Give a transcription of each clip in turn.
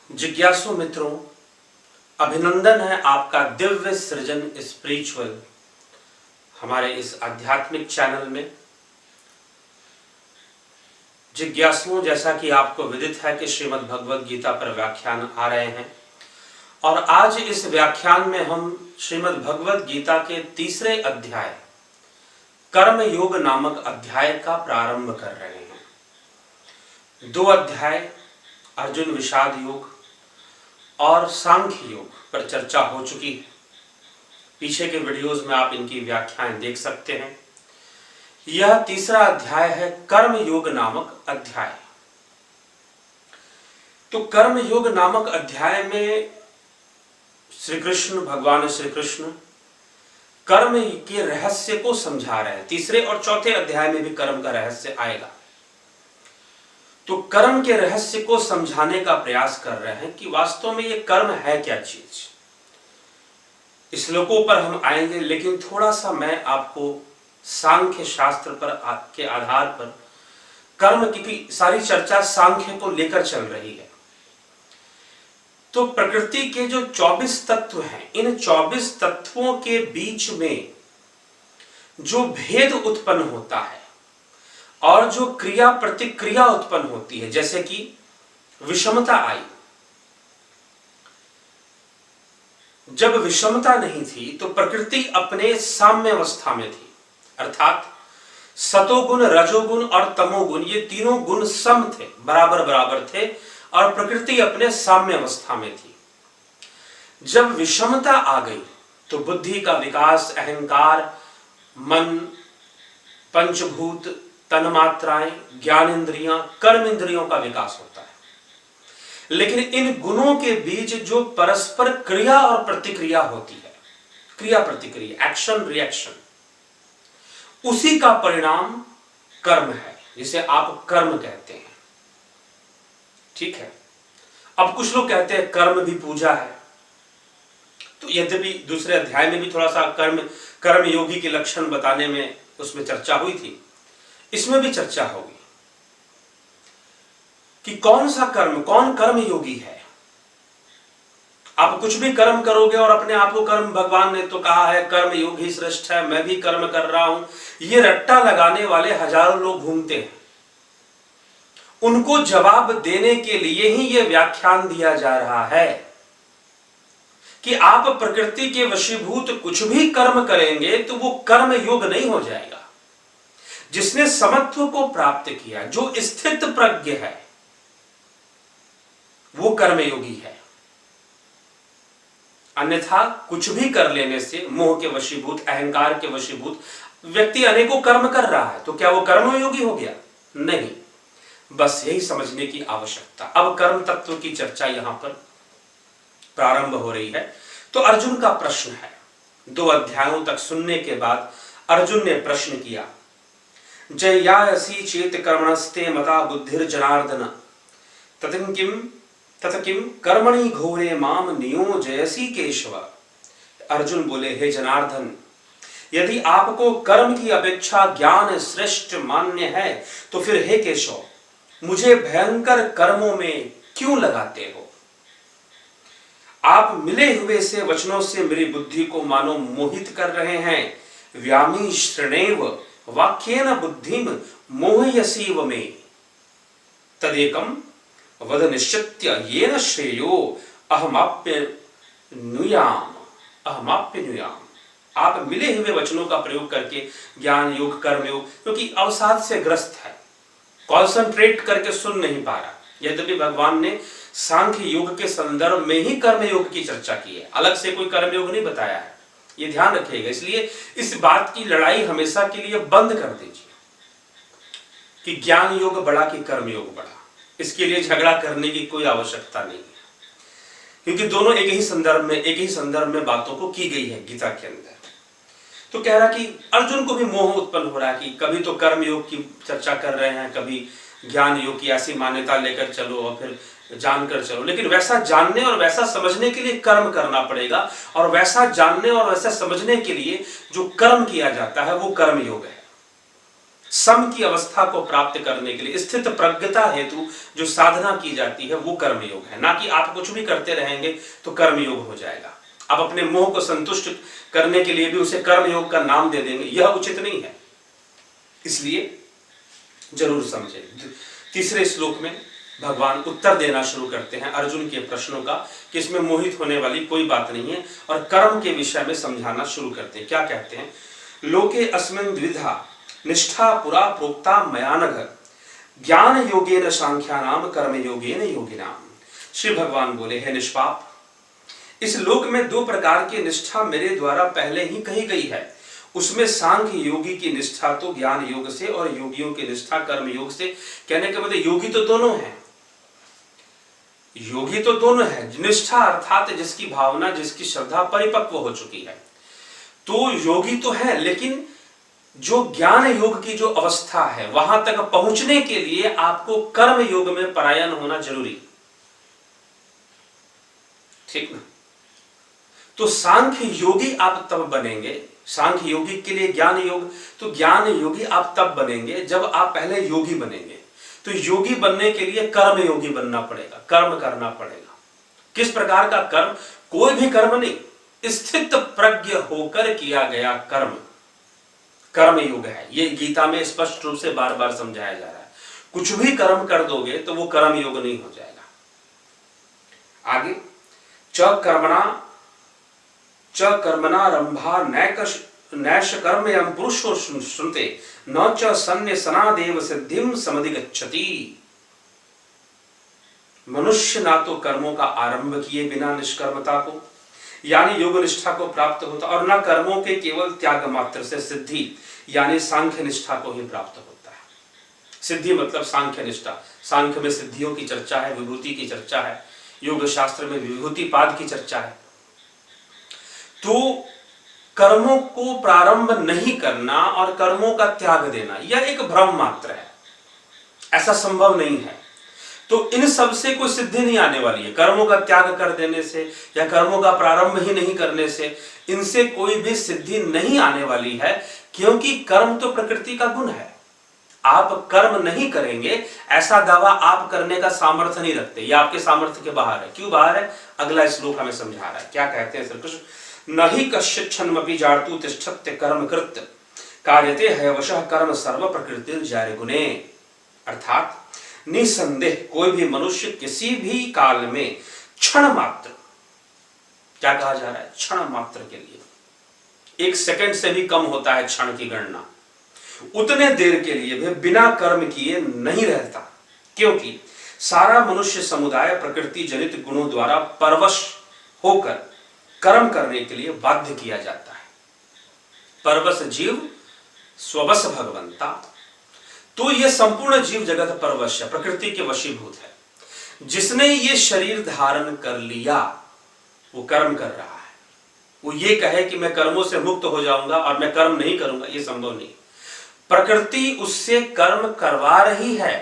जिज्ञासु मित्रों, अभिनंदन है आपका दिव्य सृजन स्पिरिचुअल हमारे इस आध्यात्मिक चैनल में। जिज्ञासुओं, जैसा कि आपको विदित है कि श्रीमद् भगवद गीता पर व्याख्यान आ रहे हैं और आज इस व्याख्यान में हम श्रीमद् भगवद गीता के तीसरे अध्याय कर्म योग नामक अध्याय का प्रारंभ कर रहे हैं। दो अध्याय अर्जुन विषाद योग और सांख्य योग पर चर्चा हो चुकी है। पीछे के वीडियोस में आप इनकी व्याख्याएं देख सकते हैं। यह तीसरा अध्याय है कर्म योग नामक अध्याय। तो कर्म योग नामक अध्याय में भगवान श्री कृष्ण कर्म के रहस्य को समझा रहे हैं। तीसरे और चौथे अध्याय में भी कर्म का रहस्य आएगा। तो कर्म के रहस्य को समझाने का प्रयास कर रहे हैं कि वास्तव में ये कर्म है क्या चीज। इस श्लोकों पर हम आएंगे, लेकिन थोड़ा सा मैं आपको सांख्य शास्त्र पर के आधार पर कर्म की सारी चर्चा सांख्य को लेकर चल रही है। तो प्रकृति के जो 24 तत्व हैं, इन 24 तत्वों के बीच में जो भेद उत्पन्न होता है और जो क्रिया प्रतिक्रिया उत्पन्न होती है, जैसे कि विषमता आई। जब विषमता नहीं थी तो प्रकृति अपने साम्य अवस्था में थी, अर्थात सतोगुण, रजोगुण और तमोगुण, ये तीनों गुण सम थे, बराबर बराबर थे और प्रकृति अपने साम्य अवस्था में थी। जब विषमता आ गई तो बुद्धि का विकास, अहंकार, मन, पंचभूत, तन्मात्राएं, ज्ञान इंद्रियां, कर्म इंद्रियों का विकास होता है। लेकिन इन गुणों के बीच जो परस्पर क्रिया और प्रतिक्रिया होती है, क्रिया प्रतिक्रिया, एक्शन रिएक्शन, उसी का परिणाम कर्म है, जिसे आप कर्म कहते हैं। ठीक है। अब कुछ लोग कहते हैं कर्म भी पूजा है। तो यद्यपि दूसरे अध्याय में भी थोड़ा सा कर्म योगी के लक्षण बताने में उसमें चर्चा हुई थी, इसमें भी चर्चा होगी कि कौन सा कर्म, कौन कर्म योगी है। आप कुछ भी कर्म करोगे और अपने आप को कर्म, भगवान ने तो कहा है कर्म योग ही श्रेष्ठ है, मैं भी कर्म कर रहा हूं, ये रट्टा लगाने वाले हजारों लोग घूमते हैं। उनको जवाब देने के लिए ही यह व्याख्यान दिया जा रहा है कि आप प्रकृति के वशीभूत कुछ भी कर्म करेंगे तो वो कर्म योग नहीं हो जाएगा। जिसने समत्व को प्राप्त किया, जो स्थित प्रज्ञ है, वो कर्मयोगी है। अन्यथा कुछ भी कर लेने से मोह के वशीभूत, अहंकार के वशीभूत व्यक्ति अनेकों कर्म कर रहा है, तो क्या वो कर्मयोगी हो गया? नहीं। बस यही समझने की आवश्यकता। अब कर्म तत्व की चर्चा यहां पर प्रारंभ हो रही है। तो अर्जुन का प्रश्न है। 2 अध्यायों तक सुनने के बाद अर्जुन ने प्रश्न किया, जयासी चेत कर्मणस्ते मता बुद्धिर्जनार्दन तत किम कर्मणि घोरे माम नियोजयसी केशव। अर्जुन बोले, हे जनार्दन, यदि आपको कर्म की अपेक्षा ज्ञान श्रेष्ठ मान्य है तो फिर हे केशव, मुझे भयंकर कर्मों में क्यों लगाते हो? आप मिले हुए से वचनों से मेरी बुद्धि को मानो मोहित कर रहे हैं। व्यामी श्रणेव वाक्येन बुद्धिम मोहयसीव मे तदेकम वद निश्चित्य येन श्रेयो अहमाप्यनुयाम। आप मिले हुए वचनों का प्रयोग करके ज्ञान योग, कर्म योग, क्योंकि अवसाद से ग्रस्त है, कॉन्सेंट्रेट करके सुन नहीं पा रहा। यद्यपि भगवान ने सांख्य योग के संदर्भ में ही कर्म योग की चर्चा की है, अलग से कोई कर्म योग नहीं बताया है, ये ध्यान रखिएगा। इसलिए इस बात की लड़ाई हमेशा के लिए बंद कर दीजिए कि ज्ञान योग बड़ा कि कर्म योग बड़ा। इसके लिए झगड़ा करने की कोई आवश्यकता नहीं है, क्योंकि दोनों एक ही संदर्भ में बातों को की गई है गीता के अंदर। तो कह रहा कि अर्जुन को भी मोह उत्पन्न हो रहा है कि कभी तो कर्म योग की चर्चा कर रहे हैं, कभी ज्ञान योग की ऐसी मान्यता लेकर चलो और फिर जानकर चलो। लेकिन वैसा जानने और वैसा समझने के लिए कर्म करना पड़ेगा, और वैसा जानने और वैसा समझने के लिए जो कर्म किया जाता है वो कर्म योग है। सम की अवस्था को प्राप्त करने के लिए स्थित प्रज्ञता हेतु जो साधना की जाती है वो कर्मयोग है। ना कि आप कुछ भी करते रहेंगे तो कर्मयोग हो जाएगा। आप अपने मोह को संतुष्ट करने के लिए भी उसे कर्मयोग का नाम दे देंगे, यह उचित नहीं है। इसलिए जरूर समझें। तीसरे श्लोक में भगवान उत्तर देना शुरू करते हैं अर्जुन के प्रश्नों का कि इसमें मोहित होने वाली कोई बात नहीं है, और कर्म के विषय में समझाना शुरू करते हैं। क्या कहते हैं? लोके अस्मिन् द्विधा निष्ठा पुरा प्रोक्ता मया नघ ज्ञान योगेन सांख्यानाम कर्म योगेन योगिनाम। श्री भगवान बोले, हे निष्पाप, इस लोक में दो प्रकार की निष्ठा मेरे द्वारा पहले ही कही गई है। उसमें सांख्य योगी की निष्ठा तो ज्ञान योग से और योगियों की निष्ठा कर्म योग से। कहने के मतलब योगी तो दोनों हैं, योगी तो दोनों है। निष्ठा अर्थात जिसकी भावना, जिसकी श्रद्धा परिपक्व हो चुकी है, तो योगी तो है, लेकिन जो ज्ञान योग की जो अवस्था है वहां तक पहुंचने के लिए आपको कर्म योग में परायण होना जरूरी, ठीक ना? तो सांख्य योगी आप तब बनेंगे, सांख्य योगी के लिए ज्ञान योग, तो ज्ञान योगी आप तब बनेंगे जब आप पहले योगी बनेंगे। तो योगी बनने के लिए कर्म योगी बनना पड़ेगा, कर्म करना पड़ेगा। किस प्रकार का कर्म? कोई भी कर्म नहीं, स्थित प्रज्ञ होकर किया गया कर्म कर्म योग है। ये गीता में स्पष्ट रूप से बार बार समझाया जा रहा है। कुछ भी कर्म कर दोगे तो वो कर्म योग नहीं हो जाएगा। आगे च कर्मणारंभा नैष कर्मयं पुरुषो श्नुते न च सन्न्यसनादेव सिद्धिं समधिगच्छति। मनुष्य ना तो कर्मों का आरंभ किए बिना निष्कर्मता को यानी योग निष्ठा को प्राप्त होता, और न कर्मों के केवल त्याग मात्र से सिद्धि यानी सांख्य निष्ठा को ही प्राप्त होता है। सिद्धि मतलब सांख्य निष्ठा। सांख्य में सिद्धियों की चर्चा है, विभूति की चर्चा है, योग शास्त्र में विभूति पाद की चर्चा है। तो कर्मों को प्रारंभ नहीं करना और कर्मों का त्याग देना यह एक भ्रम मात्र है, ऐसा संभव नहीं है। तो इन सब से कोई सिद्धि नहीं आने वाली है। कर्मों का त्याग कर देने से या कर्मों का प्रारंभ ही नहीं करने से इनसे कोई भी सिद्धि नहीं आने वाली है, क्योंकि कर्म तो प्रकृति का गुण है। आप कर्म नहीं करेंगे ऐसा दावा आप करने का सामर्थ्य नहीं रखते, यह आपके सामर्थ्य के बाहर है। क्यों बाहर है? अगला श्लोक हमें समझा रहा है। क्या कहते हैं श्री कृष्ण? नहि कश्चित् क्षणमपि जातु तिष्ठत्य कर्म कृत कार्यते हयवशः कर्म सर्व प्रकृति जारे गुणे। अर्थात निसंदेह कोई भी मनुष्य किसी भी काल में क्षण मात्र, क्या कहा जा रहा है? क्षण मात्र के लिए, एक सेकंड से भी कम होता है क्षण की गणना, उतने देर के लिए भी बिना कर्म किए नहीं रहता, क्योंकि सारा मनुष्य समुदाय प्रकृति जनित गुणों द्वारा परवश होकर कर्म करने के लिए बाध्य किया जाता है। परवश जीव स्ववश भगवंता। तो यह संपूर्ण जीव जगत परवश है, प्रकृति के वशीभूत है। जिसने ये शरीर धारण कर लिया वो कर्म कर रहा है। वो ये कहे कि मैं कर्मों से मुक्त हो जाऊंगा और मैं कर्म नहीं करूंगा, ये संभव नहीं। प्रकृति उससे कर्म करवा रही है।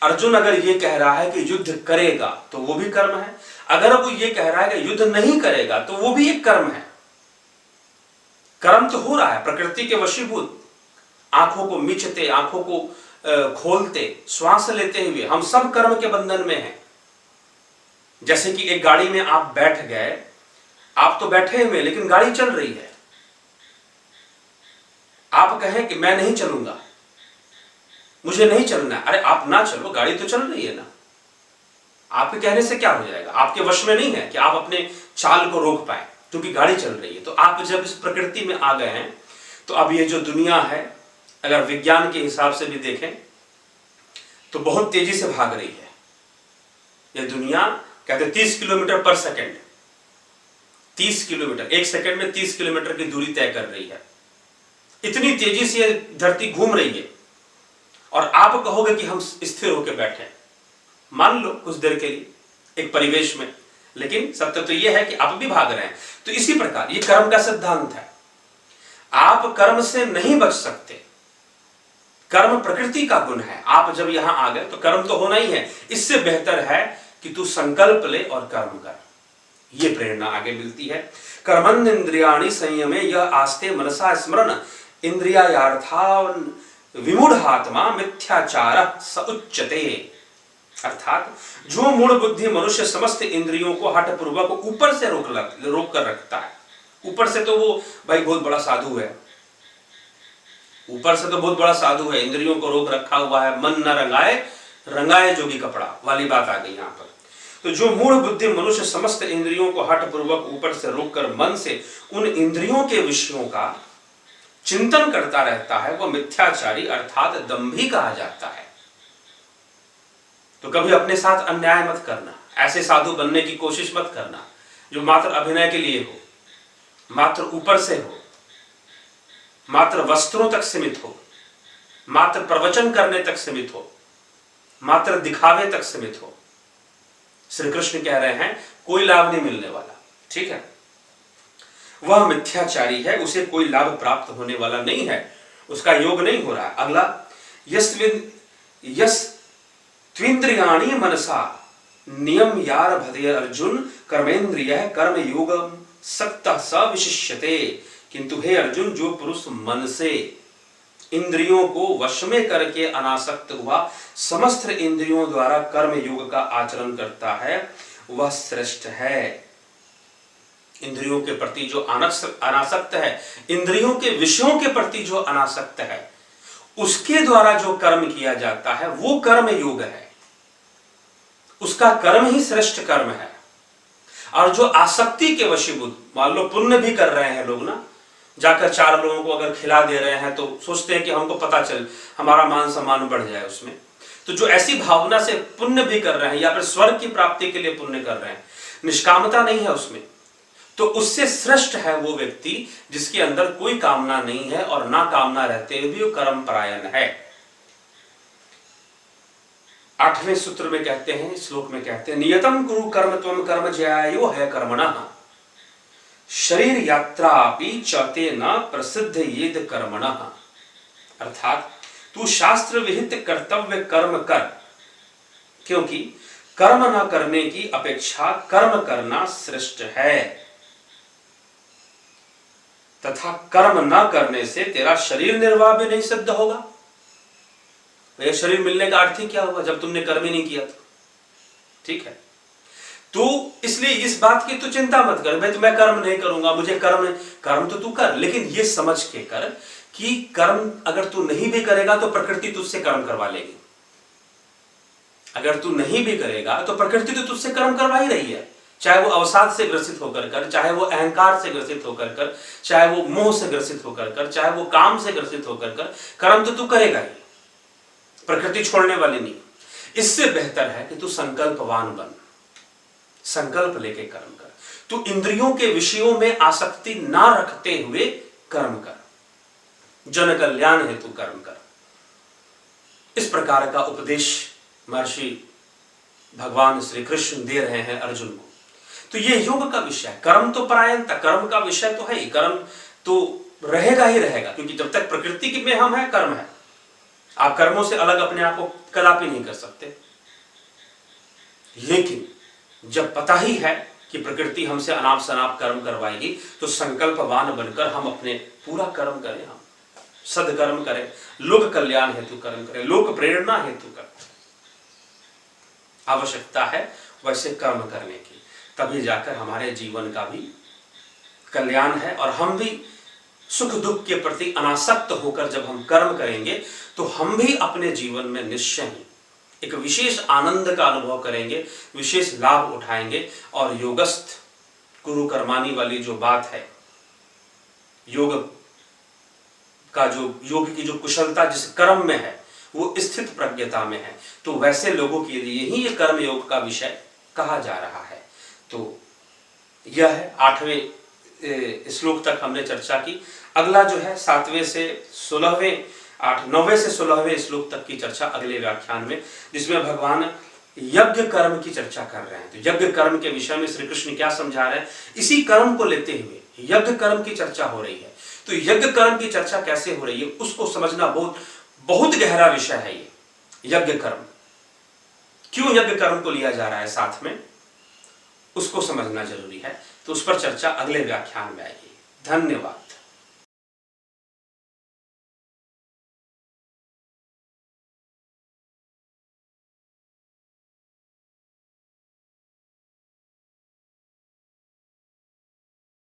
अर्जुन अगर ये कह रहा है कि युद्ध करेगा तो वो भी कर्म है, अगर वो ये कह रहा है कि युद्ध नहीं करेगा तो वो भी एक कर्म है। कर्म तो हो रहा है, प्रकृति के वशीभूत। आंखों को मिचते, आंखों को खोलते, श्वास लेते हुए हम सब कर्म के बंधन में हैं। जैसे कि एक गाड़ी में आप बैठ गए, आप तो बैठे हुए लेकिन गाड़ी चल रही है। आप कहें कि मैं नहीं चलूंगा, मुझे नहीं चलना, अरे आप ना चलो, गाड़ी तो चल रही है ना। आपके कहने से क्या हो जाएगा? आपके वश में नहीं है कि आप अपने चाल को रोक पाए, क्योंकि गाड़ी चल रही है। तो आप जब इस प्रकृति में आ गए हैं तो अब ये जो दुनिया है, अगर विज्ञान के हिसाब से भी देखें तो बहुत तेजी से भाग रही है। यह दुनिया कहते 30 किलोमीटर पर सेकंड, 30 किलोमीटर, एक सेकंड में 30 किलोमीटर की दूरी तय कर रही है। इतनी तेजी से धरती घूम रही है और आप कहोगे कि हम स्थिर होकर बैठे, मान लो कुछ देर के लिए एक परिवेश में, लेकिन सत्य तो यह है कि आप भी भाग रहे हैं। तो इसी प्रकार ये कर्म का सिद्धांत है। आप कर्म से नहीं बच सकते, कर्म प्रकृति का गुण है। आप जब यहां आ गए तो कर्म तो होना ही है। इससे बेहतर है कि तू संकल्प ले और कर्म कर। ये प्रेरणा आगे मिलती है। कर्मण्येन्द्रियाणि संयमे यह आस्ते मनसा स्मरण इंद्रियार्थान विमूढ़ात्मा मिथ्याचार स उच्यते। अर्थात जो मूढ़ बुद्धि मनुष्य समस्त इंद्रियों को हठ पूर्वक ऊपर से रोक कर रखता है। ऊपर से तो वो भाई बहुत बड़ा साधु है, ऊपर से तो बहुत बड़ा साधु है, इंद्रियों को रोक रखा हुआ है, मन न रंगाए रंगाए जोगी कपड़ा वाली बात आ गई यहां पर। तो जो मूढ़ बुद्धि मनुष्य समस्त इंद्रियों को हठ पूर्वक ऊपर से रोककर मन से उन इंद्रियों के विषयों का चिंतन करता रहता है, वह मिथ्याचारी अर्थात दंभी कहा जाता है। तो कभी अपने साथ अन्याय मत करना, ऐसे साधु बनने की कोशिश मत करना जो मात्र अभिनय के लिए हो, मात्र ऊपर से हो, मात्र वस्त्रों तक सीमित हो, मात्र प्रवचन करने तक सीमित हो, मात्र दिखावे तक सीमित हो। श्री कृष्ण कह रहे हैं कोई लाभ नहीं मिलने वाला, ठीक है, वह मिथ्याचारी है, उसे कोई लाभ प्राप्त होने वाला नहीं है, उसका योग नहीं हो रहा है। अगला, यस त्विंद्रियाणि मनसा नियम यार भदे अर्जुन कर्मेंद्रिय कर्म योगम सक्तः स विशिष्यते। किंतु हे अर्जुन, जो पुरुष मन से इंद्रियों को वश में करके अनासक्त हुआ समस्त इंद्रियों द्वारा कर्म योग का आचरण करता है, वह श्रेष्ठ है। इंद्रियों के प्रति जो अनासक्त है, इंद्रियों के विषयों के प्रति जो अनासक्त है, उसके द्वारा जो कर्म किया जाता है वो कर्म योग है, उसका कर्म ही श्रेष्ठ कर्म है। और जो आसक्ति के वशीभूत, मान लो पुण्य भी कर रहे हैं लोग ना, जाकर 4 लोगों को अगर खिला दे रहे हैं तो सोचते हैं कि हमको पता चल, हमारा मान सम्मान बढ़ जाए उसमें। तो जो ऐसी भावना से पुण्य भी कर रहे हैं या फिर स्वर्ग की प्राप्ति के लिए पुण्य कर रहे हैं, निष्कामता नहीं है उसमें, तो उससे श्रेष्ठ है वो व्यक्ति जिसके अंदर कोई कामना नहीं है और ना कामना रहते हुए भी वो कर्म परायण है। 8वें सूत्र में कहते हैं, श्लोक में कहते हैं, नियतम कुरु कर्म त्वम कर्म ज्यायो है कर्मणः शरीर यात्रा अपि चते न प्रसिद्ध येद कर्मणः। अर्थात तू शास्त्र विहित कर्तव्य कर्म कर, क्योंकि कर्म न करने की अपेक्षा कर्म करना श्रेष्ठ है, तथा कर्म न करने से तेरा शरीर निर्वाह भी नहीं सिद्ध होगा। यह शरीर मिलने का अर्थ ही क्या हुआ जब तुमने कर्म ही नहीं किया तो, ठीक है। तो इसलिए इस बात की तो चिंता मत कर, भाई तो मैं कर्म नहीं करूंगा, मुझे कर्म तो तू कर, लेकिन ये समझ के कर कि कर्म अगर तू नहीं भी करेगा तो प्रकृति तुझसे कर्म करवा लेगी। अगर तू नहीं भी करेगा तो प्रकृति तो तुझसे कर्म करवा ही रही है, चाहे वो अवसाद से ग्रसित होकर कर, चाहे वो अहंकार से ग्रसित होकर कर, चाहे वो मोह से ग्रसित होकर कर, चाहे वो काम से ग्रसित होकर कर, कर्म तो तू करेगा ही, प्रकृति छोड़ने वाली नहीं। इससे बेहतर है कि तू संकल्पवान बन, संकल्प लेके कर्म कर, तू इंद्रियों के विषयों में आसक्ति ना रखते हुए कर्म कर, जन कल्याण हेतु कर्म कर। इस प्रकार का उपदेश महर्षि भगवान श्री कृष्ण दे रहे हैं अर्जुन को। तो ये योग का विषय है, कर्म तो परायणता, कर्म का विषय तो है ही, कर्म तो रहेगा ही रहेगा, क्योंकि जब तक प्रकृति में हम है कर्म है। आप कर्मों से अलग अपने आप को कदापि नहीं कर सकते। लेकिन जब पता ही है कि प्रकृति हमसे अनाप शनाप कर्म करवाएगी, तो संकल्पवान बनकर हम अपने पूरा कर्म करें, हम सदकर्म करें, लोक कल्याण हेतु कर्म करें, लोक प्रेरणा हेतु कर्म। आवश्यकता है वैसे कर्म करने की, तभी जाकर हमारे जीवन का भी कल्याण है। और हम भी सुख दुख के प्रति अनासक्त होकर जब हम कर्म करेंगे तो हम भी अपने जीवन में निश्चय ही एक विशेष आनंद का अनुभव करेंगे, विशेष लाभ उठाएंगे। और योगस्थ कुरु कर्माणि वाली जो बात है, योग का जो योग की जो कुशलता जिस कर्म में है वो स्थित प्रज्ञता में है, तो वैसे लोगों के लिए ही ये कर्म योग का विषय कहा जा रहा है। तो यह है 8वें श्लोक तक हमने चर्चा की। अगला जो है 7वें से 16वें 9वें से 16वें श्लोक तक की चर्चा अगले व्याख्यान में, जिसमें भगवान यज्ञ कर्म की चर्चा कर रहे हैं। तो यज्ञ कर्म के विषय में श्री कृष्ण क्या समझा रहे हैं, इसी कर्म को लेते हुए यज्ञ कर्म की चर्चा हो रही है। तो यज्ञ कर्म की चर्चा कैसे हो रही है उसको समझना बहुत गहरा विषय है। ये यज्ञ कर्म क्यों यज्ञ कर्म को लिया जा रहा है साथ में, उसको समझना जरूरी है। तो उस पर चर्चा अगले व्याख्यान में आएगी। धन्यवाद।